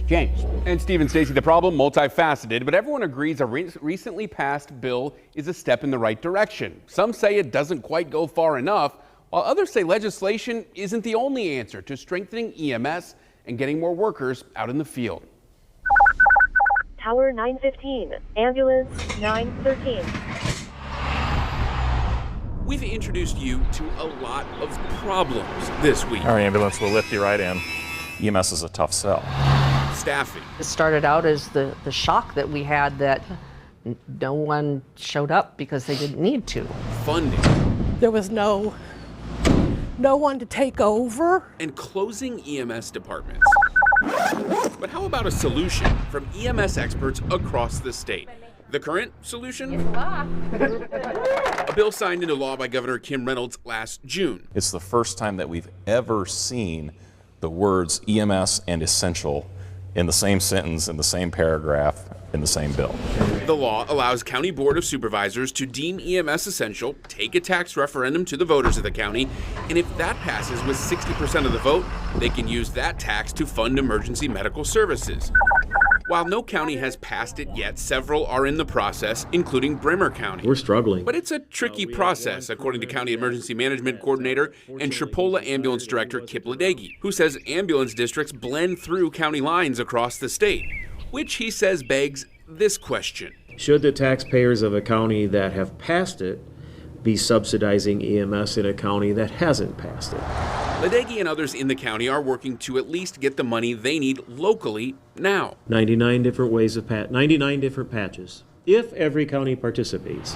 James. And Steve and Stacey, the problem multifaceted, but everyone agrees a recently passed bill is a step in the right direction. Some say it doesn't quite go far enough, while others say legislation isn't the only answer to strengthening EMS and getting more workers out in the field. Tower 915, ambulance 913. We've introduced you to a lot of problems this week. Our ambulance will lift you right in. EMS is a tough sell. Staffing. It started out as the shock that we had that no one showed up because they didn't need to. Funding. There was no one to take over. And closing EMS departments. But how about a solution from EMS experts across the state? The current solution? It's law. A bill signed into law by Governor Kim Reynolds last June. It's the first time that we've ever seen the words EMS and essential in the same sentence, in the same paragraph, in the same bill. The law allows County Board of Supervisors to deem EMS essential, take a tax referendum to the voters of the county, and if that passes with 60% of the vote, they can use that tax to fund emergency medical services. While no county has passed it yet, several are in the process, including Bremer County. We're struggling. But it's a tricky process, according to County Emergency Management Coordinator and Chipola Ambulance Director Kip Ledegi, who says ambulance districts blend through county lines across the state, which he says begs this question. Should the taxpayers of a county that have passed it be subsidizing EMS in a county that hasn't passed it? Ledegi and others in the county are working to at least get the money they need locally now. 99 different ways of 99 different patches, if every county participates.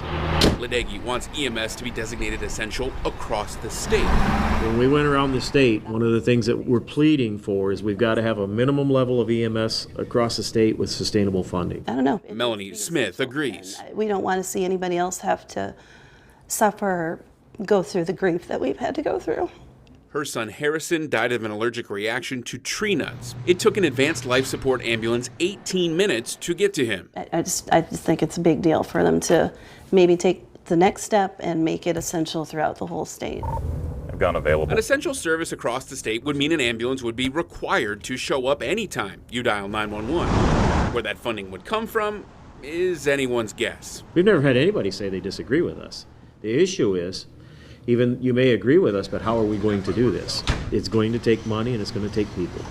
Ledegi wants EMS to be designated essential across the state. When we went around the state, one of the things that we're pleading for is we've got to have a minimum level of EMS across the state with sustainable funding. I don't know. Melanie Smith agrees. We don't want to see anybody else have to suffer or go through the grief that we've had to go through. Her son Harrison died of an allergic reaction to tree nuts. It took an advanced life support ambulance 18 minutes to get to him. I just think it's a big deal for them to maybe take the next step and make it essential throughout the whole state. I've gone available. An essential service across the state would mean an ambulance would be required to show up anytime you dial 911. Where that funding would come from is anyone's guess. We've never had anybody say they disagree with us. The issue is, even you may agree with us, but how are we going to do this? It's going to take money and it's going to take people.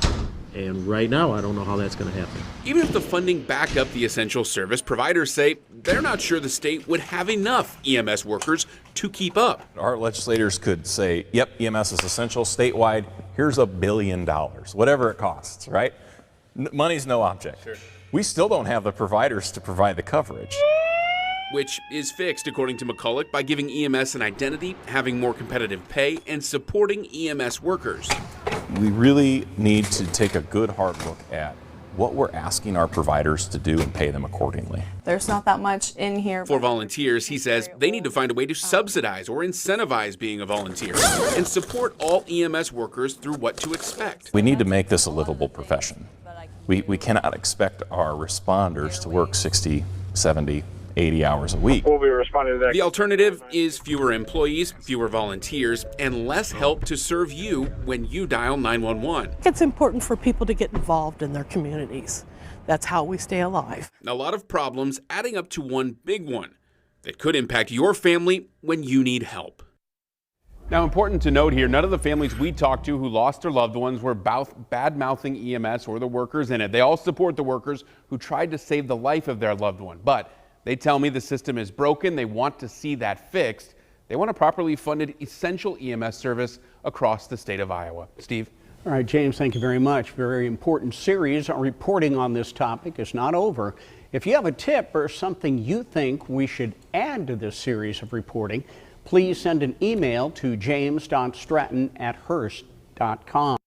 And right now, I don't know how that's going to happen. Even if the funding backed up the essential service, providers say they're not sure the state would have enough EMS workers to keep up. Our legislators could say, yep, EMS is essential statewide. Here's $1 billion, whatever it costs, right? Money's no object. Sure. We still don't have the providers to provide the coverage. Which is fixed, according to McCulloch, by giving EMS an identity, having more competitive pay, and supporting EMS workers. We really need to take a good hard look at what we're asking our providers to do and pay them accordingly. There's not that much in here. For volunteers, he says they need to find a way to subsidize or incentivize being a volunteer and support all EMS workers through what to expect. We need to make this a livable profession. We cannot expect our responders to work 60, 70, 80 hours a week. We'll be responding to that. The alternative is fewer employees, fewer volunteers, and less help to serve you when you dial 911. It's important for people to get involved in their communities. That's how we stay alive. A lot of problems adding up to one big one that could impact your family when you need help. Now, important to note here, none of the families we talked to who lost their loved ones were bad-mouthing EMS or the workers in it. They all support the workers who tried to save the life of their loved one. But they tell me the system is broken. They want to see that fixed. They want a properly funded essential EMS service across the state of Iowa. Steve? All right, James, thank you very much. Very important series. Our reporting on this topic is not over. If you have a tip or something you think we should add to this series of reporting, please send an email to james.stratton@hearst.com.